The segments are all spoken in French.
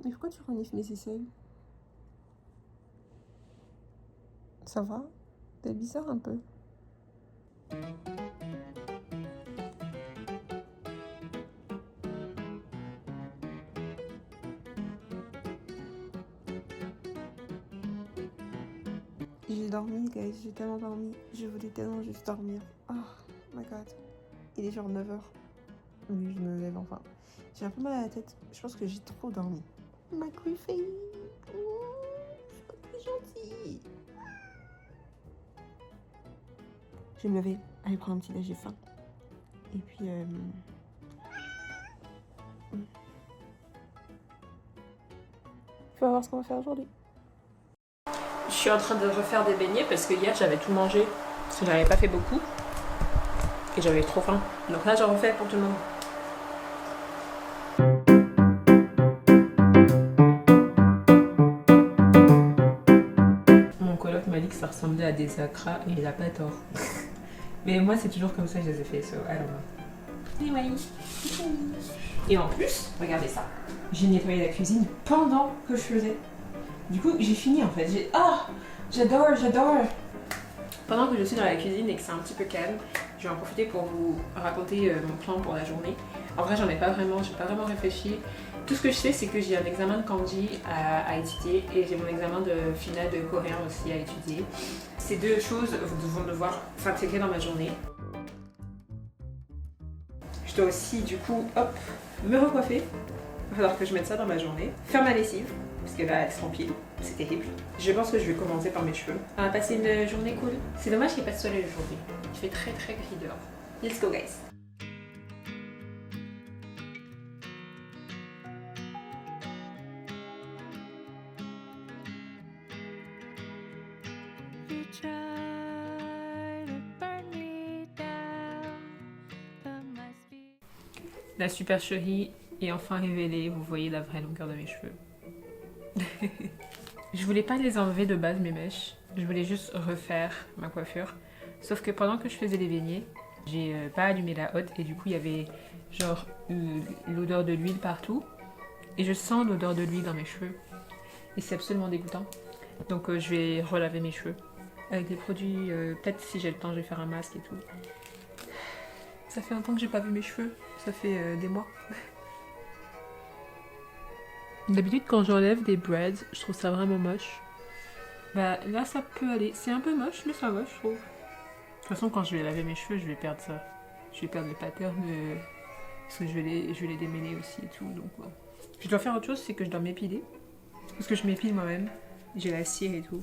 Mais pourquoi tu renifles mes aisselles? Ça va? T'es bizarre un peu. J'ai dormi, guys, j'ai tellement dormi. Je voulais tellement juste dormir. Oh my god. Il est genre 9h. Oui, je me lève enfin. J'ai un peu mal à la tête. Je pense que j'ai trop dormi. Ma griffée. C'est gentil. Je vais me lever, aller prendre un petit déj, j'ai faim. Et puis... faut voir ce qu'on va faire aujourd'hui. Je suis en train de refaire des beignets parce que hier j'avais tout mangé. Parce que j'avais pas fait beaucoup. Et j'avais trop faim. Donc là j'en refais pour tout le monde. Mon coloc m'a dit que ça ressemblait à des acras et il a pas tort. Mais moi c'est toujours comme ça que je les ai fait. So, I don't know. Anyway. Et en plus, regardez ça. J'ai nettoyé la cuisine pendant que je faisais. Du coup, j'ai fini en fait. J'adore. Pendant que je suis dans la cuisine et que c'est un petit peu calme, je vais en profiter pour vous raconter mon plan pour la journée. En vrai, j'ai pas vraiment réfléchi. Tout ce que je sais, c'est que j'ai un examen de kanji à étudier et j'ai mon examen de finale de coréen aussi à étudier. Ces deux choses vont devoir s'intégrer dans ma journée. Je dois aussi, du coup, me recoiffer. Il va falloir que je mette ça dans ma journée. Faire ma lessive, parce que là, elle s'empile. C'est terrible. Je pense que je vais commencer par mes cheveux. On va passer une journée cool. C'est dommage qu'il n'y ait pas de soleil aujourd'hui. Il fait très gris dehors. Let's go, guys. La supercherie est enfin révélée. Vous voyez la vraie longueur de mes cheveux. Je voulais pas les enlever de base mes mèches, je voulais juste refaire ma coiffure. Sauf que pendant que je faisais les beignets, j'ai pas allumé la hotte et du coup il y avait genre l'odeur de l'huile partout. Et je sens l'odeur de l'huile dans mes cheveux. Et c'est absolument dégoûtant. Donc je vais relaver mes cheveux. Avec des produits, peut-être si j'ai le temps je vais faire un masque et tout. Ça fait un temps que j'ai pas vu mes cheveux, ça fait des mois. D'habitude, quand j'enlève des braids, je trouve ça vraiment moche. Bah là, ça peut aller. C'est un peu moche, mais ça va, je trouve. De toute façon, quand je vais laver mes cheveux, je vais perdre ça. Je vais perdre les patterns, parce que je vais les démêler aussi et tout. Donc, ouais. Je dois faire autre chose, c'est que je dois m'épiler. Parce que je m'épile moi-même. J'ai la cire et tout.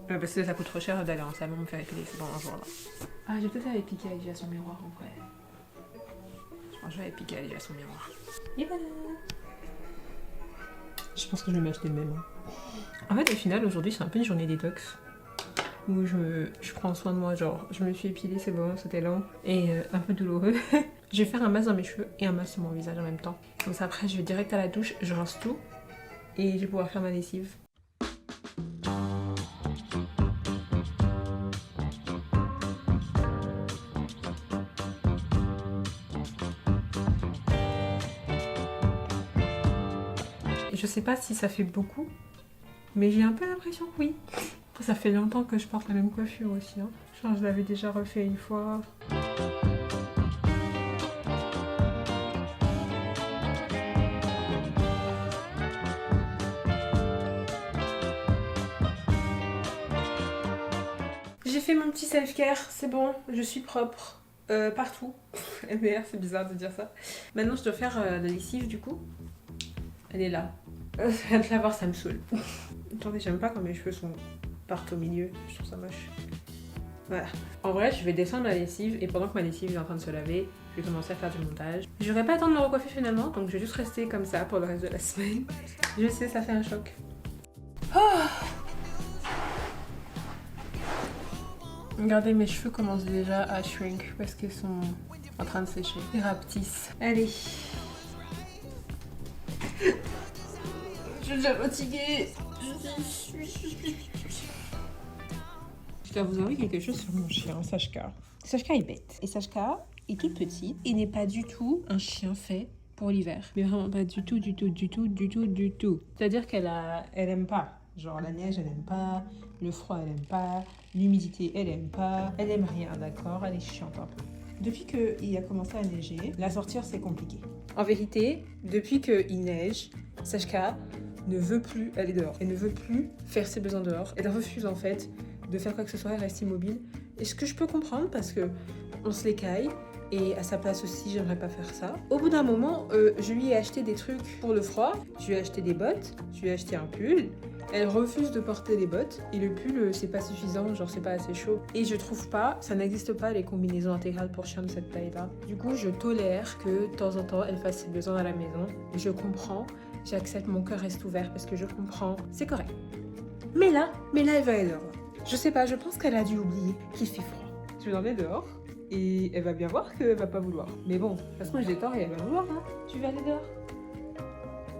Parce que ça coûte trop cher d'aller en salon me faire épiler. C'est bon, un jour là. Ah, je vais peut-être aller piquer à son miroir en vrai. Je pense que je vais aller piquer à son miroir. Et voilà! Je pense que je vais m'acheter le même. En fait, au final, aujourd'hui, c'est un peu une journée détox. Où je prends soin de moi, genre, je me suis épilée, c'est bon, c'était lent. Et un peu douloureux. Je vais faire un masque dans mes cheveux et un masque sur mon visage en même temps. Comme ça, après, je vais direct à la douche, je rince tout. Et je vais pouvoir faire ma lessive. Je sais pas si ça fait beaucoup, mais j'ai un peu l'impression que oui. Après, ça fait longtemps que je porte la même coiffure aussi. Hein. Genre, je l'avais déjà refait une fois. J'ai fait mon petit self-care, c'est bon, je suis propre. Partout. MDR, c'est bizarre de dire ça. Maintenant, je dois faire la lessive du coup. Elle est là. Rien de la voir, ça me saoule. Attendez, j'aime pas quand mes cheveux partent au milieu. Je trouve ça moche. Voilà. En vrai, je vais descendre la lessive et pendant que ma lessive est en train de se laver, je vais commencer à faire du montage. J'aurais pas le temps de me recoiffer finalement, donc je vais juste rester comme ça pour le reste de la semaine. Je sais, ça fait un choc. Oh, regardez, mes cheveux commencent déjà à shrink parce qu'ils sont en train de sécher. Ils rapetissent. Allez. Je suis déjà fatiguée. Je dois vous avouer quelque chose sur mon chien, Sashka. Sashka est bête. Et Sashka est toute petite et n'est pas du tout un chien fait pour l'hiver. Mais vraiment pas du tout, du tout, du tout, du tout, du tout. C'est-à-dire elle aime pas. Genre la neige, elle aime pas. Le froid, elle aime pas. L'humidité, elle aime pas. Elle aime rien, d'accord? Elle est chiante un peu. Depuis qu'il a commencé à neiger, la sortir, c'est compliqué. En vérité, depuis qu'il neige, Sashka ne veut plus aller dehors. Elle ne veut plus faire ses besoins dehors. Elle refuse en fait de faire quoi que ce soit, elle reste immobile. Et ce que je peux comprendre parce que on se l'écaille. Et à sa place aussi, j'aimerais pas faire ça. Au bout d'un moment, je lui ai acheté des trucs pour le froid. Je lui ai acheté des bottes, je lui ai acheté un pull. Elle refuse de porter les bottes. Et le pull, c'est pas suffisant, genre c'est pas assez chaud. Et je trouve pas, ça n'existe pas les combinaisons intégrales pour chiens de cette taille-là. Du coup, je tolère que de temps en temps, elle fasse ses besoins à la maison. Je comprends, j'accepte, mon cœur reste ouvert parce que je comprends, c'est correct. Mais là, elle va aller dehors. Je sais pas, je pense qu'elle a dû oublier qu'il fait froid. Je vais l'emmener dehors. Et elle va bien voir qu'elle va pas vouloir. Mais bon, de toute façon, j'ai tort et elle va vouloir, hein. Tu veux aller dehors?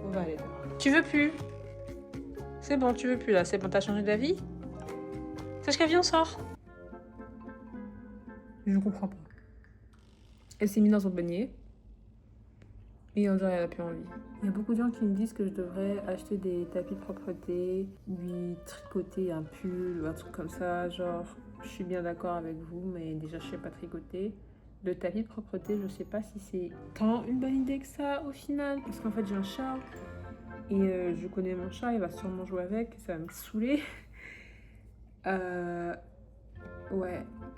On va aller dehors. Tu veux plus? C'est bon, tu veux plus là. C'est bon, t'as changé d'avis? Sachka, viens, on sort. Je ne comprends pas. Elle s'est mise dans son beignet. Et on dirait qu'elle a plus envie. Il y a beaucoup de gens qui me disent que je devrais acheter des tapis de propreté, lui tricoter un pull ou un truc comme ça, genre... Je suis bien d'accord avec vous, mais déjà je sais pas tricoter. Le tapis de propreté, je sais pas si c'est tant une bonne idée que ça au final. Parce qu'en fait j'ai un chat et je connais mon chat, il va sûrement jouer avec, ça va me saouler. Ouais,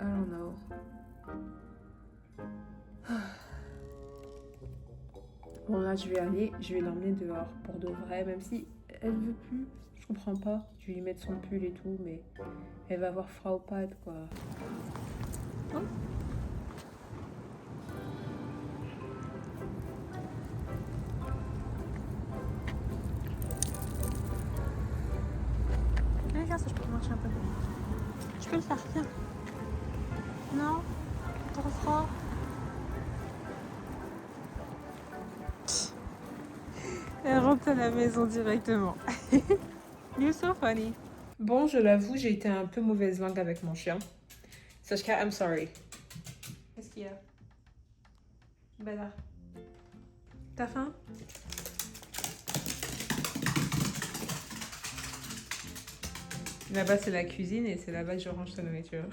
I don't know. Bon là je vais l'emmener dehors pour de vrai, même si elle veut plus. Je comprends pas. Je vais lui mettre son pull et tout, mais elle va avoir froid aux pattes, quoi. Hein? Regarde ça, je peux marcher un peu. Je peux le faire, viens. Non? Trop froid? Elle rentre à la maison directement. You're so funny. Bon, je l'avoue, j'ai été un peu mauvaise langue avec mon chien. Sashka, I'm sorry. Qu'est-ce qu'il y a? Bella. T'as faim? Là-bas, c'est la cuisine et c'est là-bas que je range sa nourriture.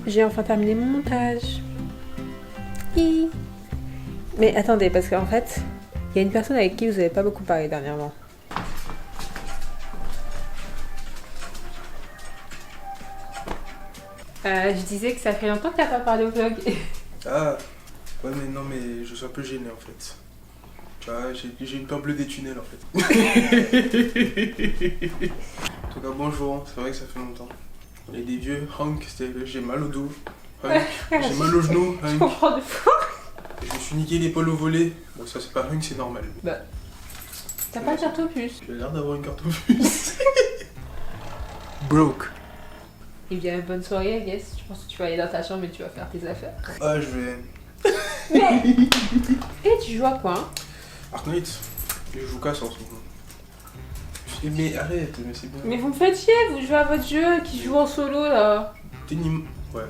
J'ai enfin terminé mon montage. Hi. Mais attendez, parce qu'en fait, il y a une personne avec qui vous n'avez pas beaucoup parlé dernièrement. Je disais que ça fait longtemps que t'as pas parlé au vlog. Ah, ouais, mais non, mais je suis un peu gêné en fait. Tu vois, j'ai une peur bleue des tunnels en fait. En tout cas, bonjour, c'est vrai que ça fait longtemps. On est des vieux, Hank, j'ai mal au dos, Hank, j'ai mal au genou, Je Hank. comprends de fou. Je me suis niqué l'épaule au volet. Bon, ça c'est pas Hank, c'est normal. Bah, t'as pas de carte au puce. J'ai l'air d'avoir une carte au puce. Broke. Eh bien, bonne soirée, I guess. Je pense que tu vas aller dans ta chambre et tu vas faire tes affaires. Ah, je vais. Mais et tu joues à quoi, hein? Arknight, je joue casse en ce moment. Mais arrête, mais c'est bon. Mais vous me faites chier, vous jouez à votre jeu qui joue en solo là. T'es ouais.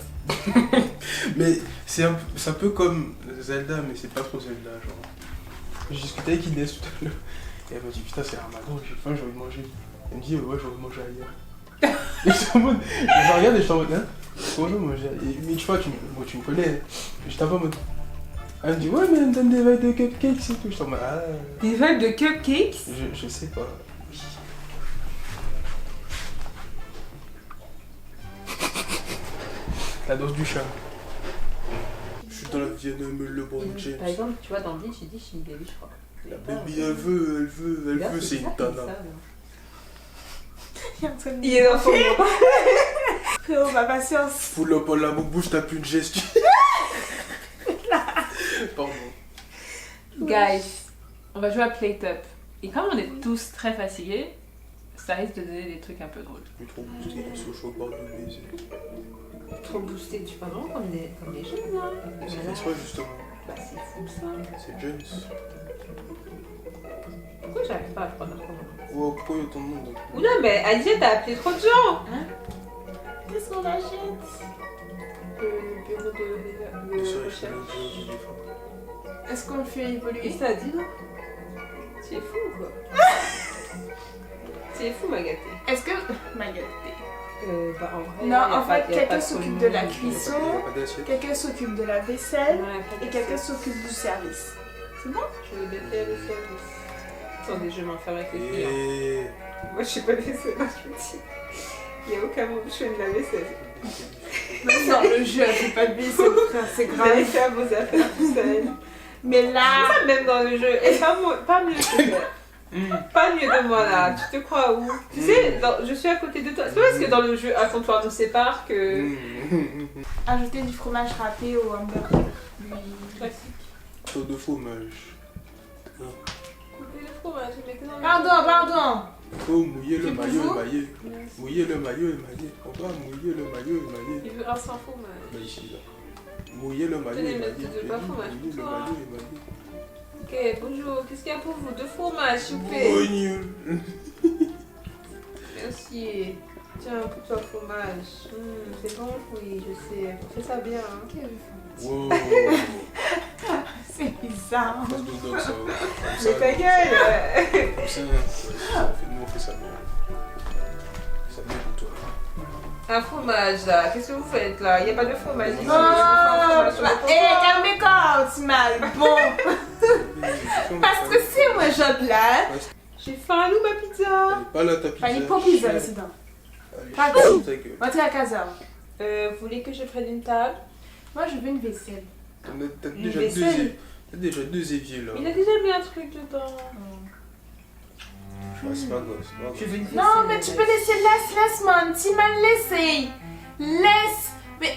Mais c'est un peu comme Zelda, mais c'est pas trop Zelda, genre. J'ai discuté avec Inès tout à l'heure. Et elle m'a dit putain c'est Ramadan, j'ai faim, j'ai envie de manger. Elle me dit ouais j'ai envie de manger ailleurs. Et j'étais en mode. Je regarde et j'étais en mode hein. Comment ça manger? Mais tu vois, tu me connais. J'étais un peu en mode. Elle me dit ouais mais elle me donne des vibes de cupcakes et tout. J'étais en mode ah. Des vibes de cupcakes? Je sais pas. La danse du chat. Je suis dans la Vietnam, LeBron James. Par exemple, tu vois, dans Bleach, j'ai dit Shin Baby, je crois. La baby, elle veut, c'est une tana. Il est dans son bras. Frérot, ma patience. Full up en la bouche, t'as plus de gesture. Pardon. Guys, on va jouer à Plate Up. Et comme on est tous très fatigués, Ça risque de donner des trucs un peu drôles. Mais trop boosté, Sochaux au bord de baiser. Trop boosté, tu parles vraiment comme les jeunes là. C'est fait ça justement. Bah c'est fou ça. C'est Jones. Pourquoi j'arrive pas à prendre la commande? Wow, pourquoi il y a autant de monde? Oula, mais Alicia, t'as appelé trop de gens. Hein? Qu'est-ce qu'on achète? Le bureau de recherche. Est-ce qu'on le fait Et évoluer? ça a dit non? Tu es fou ou quoi? Tu es fou, Magaté. Est-ce que... Magali. Bah en vrai. Non, en fait, quelqu'un s'occupe de la Il cuisson, n'y a pas d'assiette. quelqu'un s'occupe de la vaisselle et quelqu'un s'occupe du service. C'est bon? Je vais bien faire le service. Attendez, je vais m'enfermer avec les clients. Et... Moi, je suis pas vaisselle, je vous dis. Il n'y a aucun moment où je fais de la vaisselle. Non, le jeu, c'est pas de vaisselle, frère, c'est Vous allez grave. faire vos affaires tout seul. Mais là... Pas même dans le jeu. Et pas mieux que ça. Pas mieux de moi là. Tu te crois où? Tu sais, je suis à côté de toi. C'est pas parce que dans le jeu, un comptoir nous sépare que. Ajouter du fromage râpé au hamburger. Classique. Trop de fromage. Couper le fromage, mais que dans le Pardon, pardon. Oh, mouiller le C'est pour maillot vous? émaillé. Mouiller le maillot émaillé. On va mouiller le maillot émaillé. Il veut un sans fromage. Bah ici là. Mouiller le maillot Tenez, émaillé. mais tu veux pas fromage Mouiller le pour toi. maillot émaillé. Ok, bonjour. Qu'est-ce qu'il y a pour vous? 2 fromages, s'il vous plaît. Oignon. Merci. Tiens, pour toi, fromage. C'est bon? Oui, je sais. On fait ça bien. Hein. Wow. C'est bizarre. Face de dog ça. Comme Mais ça, ta gueule! comme ça, nous on fait ça bien. Ça bien pour toi. Un fromage là, qu'est-ce que vous faites là? Il n'y a pas de fromage ici. Bon, Je veux un fromage sur le hé, comptoir. calme-toi, mal. Bon, parce que c'est moi, je là. J'ai faim, où ma pizza? Elle est pas là ta pizza. Allez, pas pizza, c'est dans. Allez, Pas ferme ta gueule. Montrez à casa. Vous voulez que je prenne une table? Moi, je veux une vaisselle. T'as Une déjà vaisselle. t'as déjà 2 éviers là. Il a déjà mis un truc dedans. Ah, c'est pas grave, c'est pas grave. Je veux une vaisselle. Non, mais tu peux laisser, laisse, man. Tu m'as laissé. Laisse. Mais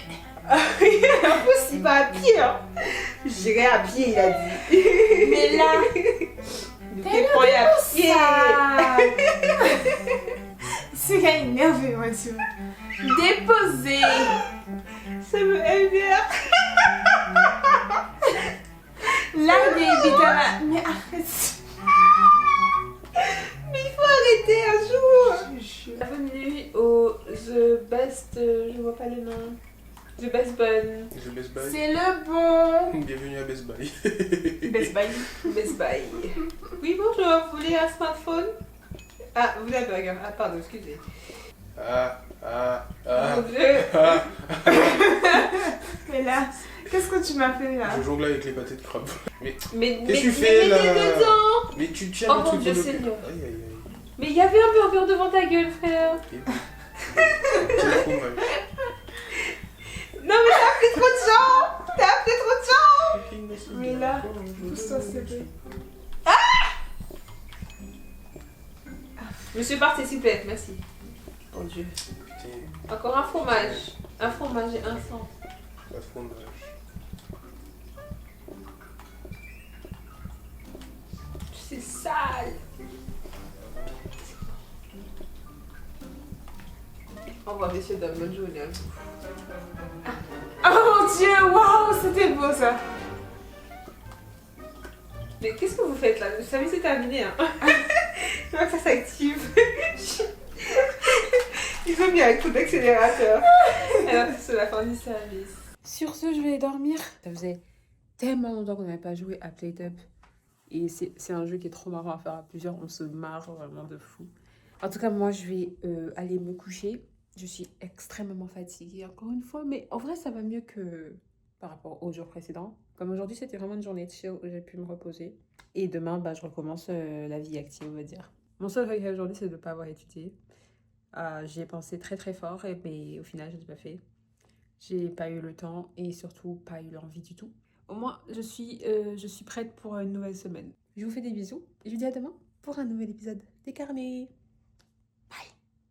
En plus, il va à pied. Hein. J'irai à pied, il a dit. Mais là, Il croyait à pied. ça. C'est qu'à énerver, moi, tu vois. Déposer. Ça me énerve. Là, baby, t'as la... Mais arrête. Mais il faut arrêter un jour. Bienvenue au The Best. Je vois pas le nom. The Best Bun. Je Best Buy. C'est le bon. Bienvenue à Best Buy. Best Buy. Best Buy. Oui, bonjour, vous voulez un smartphone? Ah, vous avez regardé. Ah, pardon, excusez. Mon Dieu. Mais là, qu'est-ce que tu m'as fait là? Je jongle avec les pâtés de crabe. Mais Mais qu'est-ce que tu fais là? mettez dedans. Mais tu tiens Oh le mon truc Dieu, de Seigneur. Aïe aïe aïe. Mais il y avait un burger devant ta gueule, frère. C'est le fromage. Non, mais t'as appelé trop de gens. T'as appelé trop de gens. Mais là, pousse-toi, s'il te plaît. Monsieur, partez, s'il vous plaît, merci. Mon Dieu. Putain, Encore un fromage. Un fromage et un sang. la fromage. C'est sale. Au revoir, messieurs, dames. Bonne journée à vous. Oh mon Dieu, waouh, c'était beau ça. Mais qu'est-ce que vous faites là? Le service est terminé. Hein. Je vois que ça s'active. Ils ont mis un coup d'accélérateur. Alors que c'est la fin du service. Sur ce, je vais dormir. Ça faisait tellement longtemps qu'on n'avait pas joué à Plate Up. Et c'est un jeu qui est trop marrant à faire à plusieurs. On se marre vraiment de fou. En tout cas, moi, je vais aller me coucher. Je suis extrêmement fatiguée, encore une fois. Mais en vrai, ça va mieux que par rapport aux jours précédents. Comme aujourd'hui, c'était vraiment une journée de chill où j'ai pu me reposer. Et demain, je recommence la vie active, on va dire. Mon seul regret aujourd'hui, c'est de ne pas avoir étudié. J'y ai pensé très très fort, mais au final, je ne l'ai pas fait. J'ai pas eu le temps et surtout pas eu l'envie du tout. Au moins, je suis prête pour une nouvelle semaine. Je vous fais des bisous et je vous dis à demain pour un nouvel épisode des Carnets.